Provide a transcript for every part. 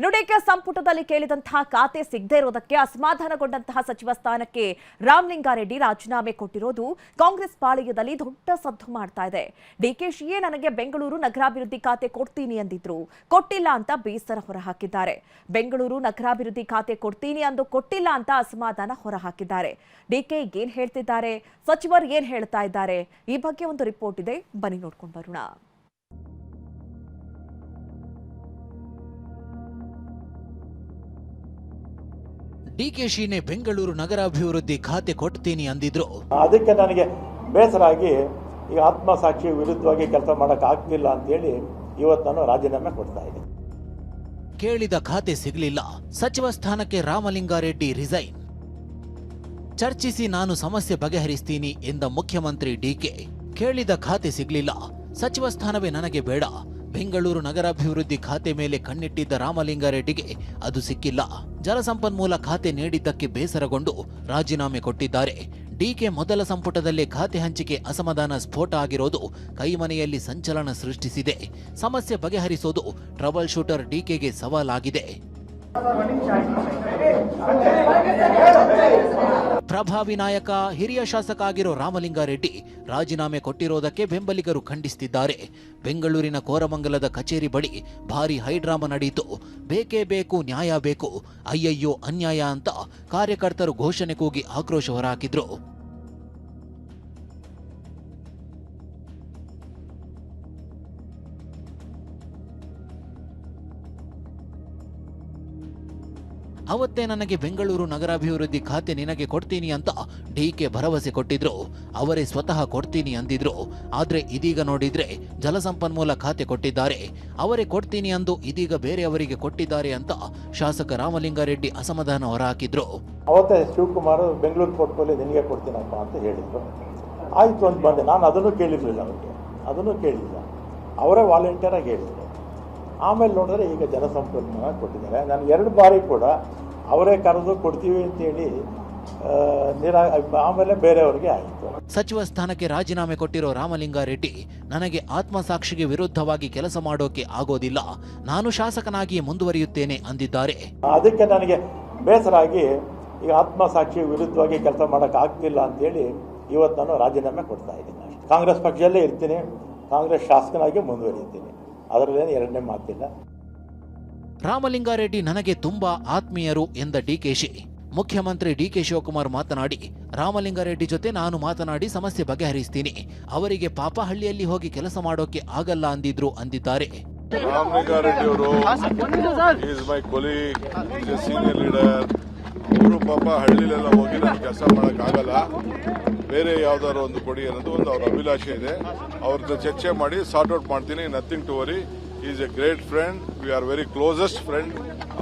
ಇನ್ನು ಡಿಕೆ ಸಂಪುಟದಲ್ಲಿ ಕೇಳಿದಂತಹ ಖಾತೆ ಸಿಗದೇ ಇರೋದಕ್ಕೆ ಅಸಮಾಧಾನಗೊಂಡಂತಹ ಸಚಿವ ಸ್ಥಾನಕ್ಕೆ ರಾಮಲಿಂಗಾರೆಡ್ಡಿ ರಾಜೀನಾಮೆ ಕೊಟ್ಟಿರೋದು ಕಾಂಗ್ರೆಸ್ ಪಾಳೆಯದಲ್ಲಿ ದೊಡ್ಡ ಸದ್ದು ಮಾಡ್ತಾ ಇದೆ. ಡಿಕೆಶಿಯೇ ನನಗೆ ಬೆಂಗಳೂರು ನಗರಾಭಿವೃದ್ಧಿ ಖಾತೆ ಕೊಡ್ತೀನಿ ಅಂದಿದ್ರು, ಕೊಟ್ಟಿಲ್ಲ ಅಂತ ಬೇಸರ ಹೊರಹಾಕಿದ್ದಾರೆ. ಬೆಂಗಳೂರು ನಗರಾಭಿವೃದ್ಧಿ ಖಾತೆ ಕೊಡ್ತೀನಿ ಅಂದು ಕೊಟ್ಟಿಲ್ಲ ಅಂತ ಅಸಮಾಧಾನ ಹೊರಹಾಕಿದ್ದಾರೆ. ಡಿಕೆ ಏನ್ ಹೇಳ್ತಿದ್ದಾರೆ, ಸಚಿವರು ಏನ್ ಹೇಳ್ತಾ ಇದ್ದಾರೆ, ಈ ಬಗ್ಗೆ ಒಂದು ರಿಪೋರ್ಟ್ ಇದೆ, ಬನ್ನಿ ನೋಡ್ಕೊಂಡು ಬರೋಣ. ಡಿಕೆಶಿನೇ ಬೆಂಗಳೂರು ನಗರಾಭಿವೃದ್ಧಿ ಖಾತೆ ಕೊಡ್ತೀನಿ ಅಂದಿದ್ರು. ಅದಕ್ಕೆ ನನಗೆ ಬೇಸರ ಆಗಿ ಈಗ ಆತ್ಮಸಾಕ್ಷಿ ವಿರುದ್ಧವಾಗಿ ಕೆಲಸ ಮಾಡಕ್ ಆಗ್ತಿಲ್ಲ ಅಂತ ಹೇಳಿ ಇವತ್ತು ನಾನು ರಾಜೀನಾಮೆ ಕೊಡ್ತಾ ಇದ್ದೀನಿ. ಕೇಳಿದ ಖಾತೆ ಸಿಗಲಿಲ್ಲ, ಸಚಿವ ಸ್ಥಾನಕ್ಕೆ ರಾಮಲಿಂಗಾರೆಡ್ಡಿ ರಿಸೈನ್. ಚರ್ಚಿಸಿ ನಾನು ಸಮಸ್ಯೆ ಬಗೆಹರಿಸ್ತೀನಿ ಎಂದ ಮುಖ್ಯಮಂತ್ರಿ ಡಿಕೆ. ಕೇಳಿದ ಖಾತೆ ಸಿಗಲಿಲ್ಲ, ಸಚಿವ ಸ್ಥಾನವೇ ನನಗೆ ಬೇಡ. ಬೆಂಗಳೂರು ನಗರಾಭಿವೃದ್ಧಿ ಖಾತೆ ಮೇಲೆ ಕಣ್ಣಿಟ್ಟಿದ್ದ ರಾಮಲಿಂಗಾರೆಡ್ಡಿಗೆ ಅದು ಸಿಕ್ಕಿಲ್ಲ. ಜಲಸಂಪನ್ಮೂಲ ಖಾತೆ ನೀಡಿದ್ದಕ್ಕೆ ಬೇಸರಗೊಂಡು ರಾಜೀನಾಮೆ ಕೊಟ್ಟಿದ್ದಾರೆ. ಡಿಕೆ ಮೊದಲ ಸಂಪುಟದಲ್ಲೇ ಖಾತೆ ಹಂಚಿಕೆ ಅಸಮಾಧಾನ ಸ್ಫೋಟ ಆಗಿರೋದು ಕೈಮನೆಯಲ್ಲಿ ಸಂಚಲನ ಸೃಷ್ಟಿಸಿದೆ. ಸಮಸ್ಯೆ ಬಗೆಹರಿಸೋದು ಟ್ರಬಲ್ ಶೂಟರ್ ಡಿಕೆಗೆ ಸವಾಲಾಗಿದೆ. ಪ್ರಭಾವಿ ನಾಯಕ, ಹಿರಿಯ ಶಾಸಕ ಆಗಿರೋ ರಾಮಲಿಂಗಾರೆಡ್ಡಿ ರಾಜೀನಾಮೆ ಕೊಟ್ಟಿರೋದಕ್ಕೆ ಬೆಂಬಲಿಗರು ಖಂಡಿಸುತ್ತಿದ್ದಾರೆ. ಬೆಂಗಳೂರಿನ ಕೋರಮಂಗಲದ ಕಚೇರಿ ಬಳಿ ಭಾರಿ ಹೈಡ್ರಾಮಾ ನಡೆಯಿತು. ಬೇಕೇ ಬೇಕು, ನ್ಯಾಯ ಬೇಕು, ಅಯ್ಯಯ್ಯೋ ಅನ್ಯಾಯ ಅಂತ ಕಾರ್ಯಕರ್ತರು ಘೋಷಣೆ ಕೂಗಿ ಆಕ್ರೋಶ ಹೊರಹಾಕಿದ್ರು. ಅವತ್ತೇ ನನಗೆ ಬೆಂಗಳೂರು ನಗರಾಭಿವೃದ್ಧಿ ಖಾತೆ ನಿನಗೆ ಕೊಡ್ತೀನಿ ಅಂತ ಡಿಕೆ ಭರವಸೆ ಕೊಟ್ಟಿದ್ರು. ಅವರೇ ಸ್ವತಃ ಕೊಡ್ತೀನಿ ಅಂದಿದ್ರು. ಆದ್ರೆ ಇದೀಗ ನೋಡಿದ್ರೆ ಜಲಸಂಪನ್ಮೂಲ ಖಾತೆ ಕೊಟ್ಟಿದ್ದಾರೆ. ಅವರೇ ಕೊಡ್ತೀನಿ ಅಂದು ಇದೀಗ ಬೇರೆಯವರಿಗೆ ಕೊಟ್ಟಿದ್ದಾರೆ ಅಂತ ಶಾಸಕ ರಾಮಲಿಂಗಾರೆಡ್ಡಿ ಅಸಮಾಧಾನ ಹೊರಹಾಕಿದ್ರು. ಅವತ್ತೇ ಶಿವಕುಮಾರ್ ಬೆಂಗಳೂರು ಪೋರ್ಟ್ಫೋಲಿಯೋ ನಿನಗೆ ಕೊಡ್ತೀನಪ್ಪ ಅಂತ ಹೇಳಿದ್ರು. ಆಯ್ತು ಅಂತ ಬಂದೆ. ನಾನು ಅದನ್ನು ಕೇಳಿರ್ಲಿಲ್ಲ, ಅವರಿಗೆ ಅದನ್ನು ಕೇಳಿಲ್ಲ, ಅವರೇ ವಾಲಂಟಿಯರ್ ಆಗಿ ಹೇಳಿದ್ರು. ಆಮೇಲೆ ನೋಡಿದ್ರೆ ಈಗ ಜಲಸಂಪನ್ಮೂಲ ಕೊಟ್ಟಿದ್ದಾರೆ. ನಾನು 2 ಬಾರಿ ಕೂಡ ಅವರೇ ಕರೆದು ಕೊಡ್ತೀವಿ ಅಂತೇಳಿ ಆಮೇಲೆ ಬೇರೆಯವರಿಗೆ ಆಯಿತು. ಸಚಿವ ಸ್ಥಾನಕ್ಕೆ ರಾಜೀನಾಮೆ ಕೊಟ್ಟಿರೋ ರಾಮಲಿಂಗಾರೆಡ್ಡಿ, ನನಗೆ ಆತ್ಮಸಾಕ್ಷಿಗೆ ವಿರುದ್ಧವಾಗಿ ಕೆಲಸ ಮಾಡೋಕೆ ಆಗೋದಿಲ್ಲ, ನಾನು ಶಾಸಕನಾಗಿ ಮುಂದುವರಿಯುತ್ತೇನೆ ಅಂದಿದ್ದಾರೆ. ಅದಕ್ಕೆ ನನಗೆ ಬೇಸರ ಆಗಿ ಈಗ ಆತ್ಮಸಾಕ್ಷಿ ವಿರುದ್ಧವಾಗಿ ಕೆಲಸ ಮಾಡಕ್ ಆಗ್ತಿಲ್ಲ ಅಂತೇಳಿ ಇವತ್ತು ನಾನು ರಾಜೀನಾಮೆ ಕೊಡ್ತಾ ಇದ್ದೀನಿ. ಕಾಂಗ್ರೆಸ್ ಪಕ್ಷದಲ್ಲೇ ಇರ್ತೀನಿ, ಕಾಂಗ್ರೆಸ್ ಶಾಸಕನಾಗಿ ಮುಂದುವರಿಯುತ್ತೀನಿ, ಅದರಲ್ಲೇನು ಎರಡನೇ ಮಾತಿಲ್ಲ. ರಾಮಲಿಂಗಾರೆಡ್ಡಿ ನನಗೆ ತುಂಬಾ ಆತ್ಮೀಯರು ಎಂದ ಡಿಕೆಶಿ. ಮುಖ್ಯಮಂತ್ರಿ ಡಿಕೆ ಶಿವಕುಮಾರ್ ಮಾತನಾಡಿ, ರಾಮಲಿಂಗಾರೆಡ್ಡಿ ಜೊತೆ ನಾನು ಮಾತನಾಡಿ ಸಮಸ್ಯೆ ಬಗೆಹರಿಸ್ತೀನಿ, ಅವರಿಗೆ ಪಾಪ ಹಳ್ಳಿಯಲ್ಲಿ ಹೋಗಿ ಕೆಲಸ ಮಾಡೋಕೆ ಆಗಲ್ಲ ಅಂದಿದ್ರು ಅಂದಿದ್ದಾರೆ. ರಾಮಲಿಂಗಾರೆಡ್ಡಿ ಅವರು is my colleague, is A senior leader. ಅವರು ಪಾಪ ಹಳ್ಳಿಲೆಲ್ಲ ಹೋಗಿ ನಾನು ಕೆಲಸ ಮಾಡಕ್ ಆಗಲ್ಲ, ಬೇರೆ ಯಾವ್ದಾದ್ರು ಒಂದು ಕೊಡಿ ಅನ್ನೋದು ಒಂದು ಅವ್ರ ಅಭಿಲಾಷೆ ಇದೆ. ಅವ್ರದ್ದು ಚರ್ಚೆ ಮಾಡಿ ಸಾರ್ಟ್ ಔಟ್ ಮಾಡ್ತೀನಿ. Nothing to worry. Is A great friend. We are very closest friend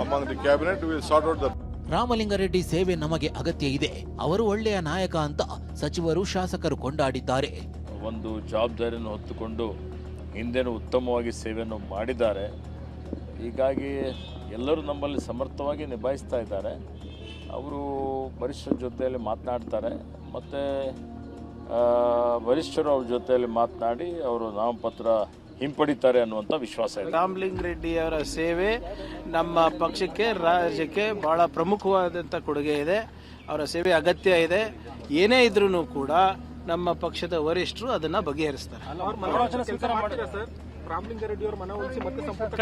among the cabinet. Will sort out the. Ramalinga Reddy ಸೇವೆ ನಮಗೆ ಅಗತ್ಯ ಇದೆ, ಅವರು ಒಳ್ಳೆಯ ನಾಯಕ ಅಂತ ಸಚಿವರು ಶಾಸಕರು ಕೊಂಡಾಡಿದ್ದಾರೆ. ಒಂದು ಜವಾಬ್ದಾರಿಯನ್ನು ಹೊತ್ತುಕೊಂಡು ಹಿಂದೆನೂ ಉತ್ತಮವಾಗಿ ಸೇವೆಯನ್ನು ಮಾಡಿದ್ದಾರೆ. ಹೀಗಾಗಿ ಎಲ್ಲರೂ ನಮ್ಮಲ್ಲಿ ಸಮರ್ಥವಾಗಿ ನಿಭಾಯಿಸ್ತಾ ಇದ್ದಾರೆ. ಅವರು ವರಿಷ್ಠರ ಜೊತೆಯಲ್ಲಿ ಮಾತನಾಡ್ತಾರೆ, ಮತ್ತು ವರಿಷ್ಠರು ಅವ್ರ ಜೊತೆಯಲ್ಲಿ ಮಾತನಾಡಿ ಅವರು ನಾಮಪತ್ರ ಹಿಂಪಡಿತಾರೆ ಅನ್ನುವಂಥ ವಿಶ್ವಾಸ ಇದೆ. ರಾಮಲಿಂಗಾರೆಡ್ಡಿ ಅವರ ಸೇವೆ ನಮ್ಮ ಪಕ್ಷಕ್ಕೆ, ರಾಜ್ಯಕ್ಕೆ ಬಹಳ ಪ್ರಮುಖವಾದಂಥ ಕೊಡುಗೆ ಇದೆ. ಅವರ ಸೇವೆ ಅಗತ್ಯ ಇದೆ. ಏನೇ ಇದ್ರೂ ಕೂಡ ನಮ್ಮ ಪಕ್ಷದ ವರಿಷ್ಠರು ಅದನ್ನ ಬಗೆಹರಿಸ್ತಾರೆ.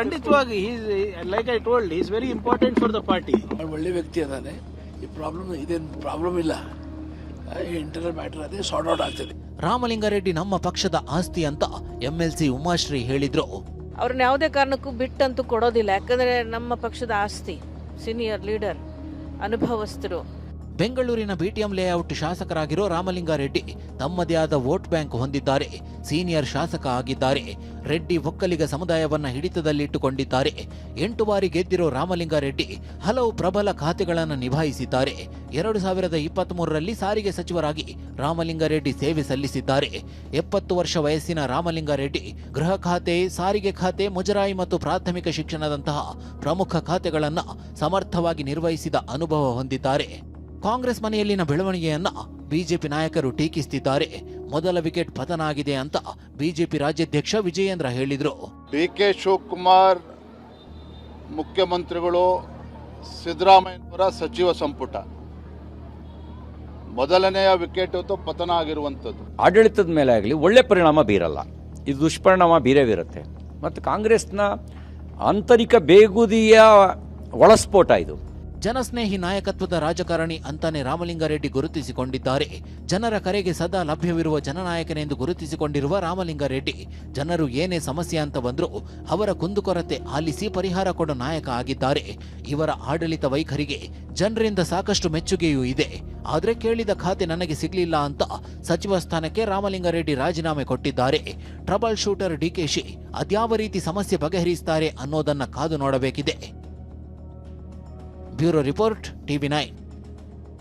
ಖಂಡಿತವಾಗಿ like I told, is very important for the party. ಒಳ್ಳೆ ವ್ಯಕ್ತಿ ಅದಾನೆ. ಈ ಇದೇನು ಪ್ರಾಬ್ಲಮ್ ಇಲ್ಲ, ಇಂಟರ್ನಲ್ ಮ್ಯಾಟರ್ ಅದೇ ಸಾರ್ಟ್ ಔಟ್ ಆಗ್ತದೆ. ರಾಮಲಿಂಗಾರೆಡ್ಡಿ ನಮ್ಮ ಪಕ್ಷದ ಆಸ್ತಿ ಅಂತ ಎಂಎಲ್ಸಿ ಉಮಾಶ್ರೀ ಹೇಳಿದ್ರು. ಅವ್ರನ್ನ ಯಾವುದೇ ಕಾರಣಕ್ಕೂ ಬಿಟ್ಟಂತೂ ಕೊಡೋದಿಲ್ಲ, ಯಾಕಂದ್ರೆ ನಮ್ಮ ಪಕ್ಷದ ಆಸ್ತಿ, ಸೀನಿಯರ್ ಲೀಡರ್, ಅನುಭವಸ್ಥರು. ಬೆಂಗಳೂರಿನ ಬಿಟಿಎಂ ಲೇಔಟ್ ಶಾಸಕರಾಗಿರೋ ರಾಮಲಿಂಗಾರೆಡ್ಡಿ ತಮ್ಮದೇ ಆದ ವೋಟ್ ಬ್ಯಾಂಕ್ ಹೊಂದಿದ್ದಾರೆ. ಸೀನಿಯರ್ ಶಾಸಕ ಆಗಿದ್ದಾರೆ. ರೆಡ್ಡಿ ಒಕ್ಕಲಿಗ ಸಮುದಾಯವನ್ನ ಹಿಡಿತದಲ್ಲಿಟ್ಟುಕೊಂಡಿದ್ದಾರೆ. 8 ಬಾರಿ ಗೆದ್ದಿರೋ ರಾಮಲಿಂಗಾರೆಡ್ಡಿ ಹಲವು ಪ್ರಬಲ ಖಾತೆಗಳನ್ನು ನಿಭಾಯಿಸಿದ್ದಾರೆ. 2023ರಲ್ಲಿ ಸಾರಿಗೆ ಸಚಿವರಾಗಿ ರಾಮಲಿಂಗಾರೆಡ್ಡಿ ಸೇವೆ ಸಲ್ಲಿಸಿದ್ದಾರೆ. 70 ವರ್ಷ ವಯಸ್ಸಿನ ರಾಮಲಿಂಗಾರೆಡ್ಡಿ ಗೃಹ ಖಾತೆ, ಸಾರಿಗೆ ಖಾತೆ, ಮುಜರಾಯಿ ಮತ್ತು ಪ್ರಾಥಮಿಕ ಶಿಕ್ಷಣದಂತಹ ಪ್ರಮುಖ ಖಾತೆಗಳನ್ನು ಸಮರ್ಥವಾಗಿ ನಿರ್ವಹಿಸಿದ ಅನುಭವ ಹೊಂದಿದ್ದಾರೆ. ಕಾಂಗ್ರೆಸ್ ಮನೆಯಲ್ಲಿನ ಬೆಳವಣಿಗೆಯನ್ನ ಬಿಜೆಪಿ ನಾಯಕರು ಟೀಕಿಸುತ್ತಿದ್ದಾರೆ. ಮೊದಲ ವಿಕೆಟ್ ಪತನ ಆಗಿದೆ ಅಂತ ಬಿಜೆಪಿ ರಾಜ್ಯಾಧ್ಯಕ್ಷ ವಿಜಯೇಂದ್ರ ಹೇಳಿದರು. ಡಿಕೆ ಶಿವಕುಮಾರ್ ಮುಖ್ಯಮಂತ್ರಿಗಳು ಸಿದ್ದರಾಮಯ್ಯನವರ ಸಚಿವ ಸಂಪುಟ ಮೊದಲನೆಯ ವಿಕೆಟ್ ಪತನ ಆಗಿರುವಂಥದ್ದು. ಆಡಳಿತದ ಮೇಲೆ ಆಗಲಿ ಒಳ್ಳೆ ಪರಿಣಾಮ ಬೀರಲ್ಲ, ಇದು ದುಷ್ಪರಿಣಾಮ ಬೀರೇ. ಮತ್ತು ಕಾಂಗ್ರೆಸ್ನ ಆಂತರಿಕ ಬೇಗುದಿಯ ಒಳಸ್ಫೋಟ ಇದು. ಜನಸ್ನೇಹಿ ನಾಯಕತ್ವದ ರಾಜಕಾರಣಿ ಅಂತಾನೆ ರಾಮಲಿಂಗಾರೆಡ್ಡಿ ಗುರುತಿಸಿಕೊಂಡಿದ್ದಾರೆ. ಜನರ ಕರೆಗೆ ಸದಾ ಲಭ್ಯವಿರುವ ಜನನಾಯಕನೆಂದು ಗುರುತಿಸಿಕೊಂಡಿರುವ ರಾಮಲಿಂಗಾರೆಡ್ಡಿ ಜನರು ಏನೇ ಸಮಸ್ಯೆ ಅಂತ ಬಂದರೂ ಅವರ ಕುಂದುಕೊರತೆ ಆಲಿಸಿ ಪರಿಹಾರ ಕೊಡೋ ನಾಯಕ ಆಗಿದ್ದಾರೆ. ಇವರ ಆಡಳಿತ ವೈಖರಿಗೆ ಜನರಿಂದ ಸಾಕಷ್ಟು ಮೆಚ್ಚುಗೆಯೂ ಇದೆ. ಆದರೆ ಕೇಳಿದ ಖಾತೆ ನನಗೆ ಸಿಗಲಿಲ್ಲ ಅಂತ ಸಚಿವ ಸ್ಥಾನಕ್ಕೆ ರಾಮಲಿಂಗಾರೆಡ್ಡಿ ರಾಜೀನಾಮೆ ಕೊಟ್ಟಿದ್ದಾರೆ. ಟ್ರಬಲ್ ಶೂಟರ್ ಡಿಕೆಶಿ ಅದ್ಯಾವ ರೀತಿ ಸಮಸ್ಯೆ ಬಗೆಹರಿಸುತ್ತಾರೆ ಅನ್ನೋದನ್ನ ಕಾದು ನೋಡಬೇಕಿದೆ. Bureau report, TV9.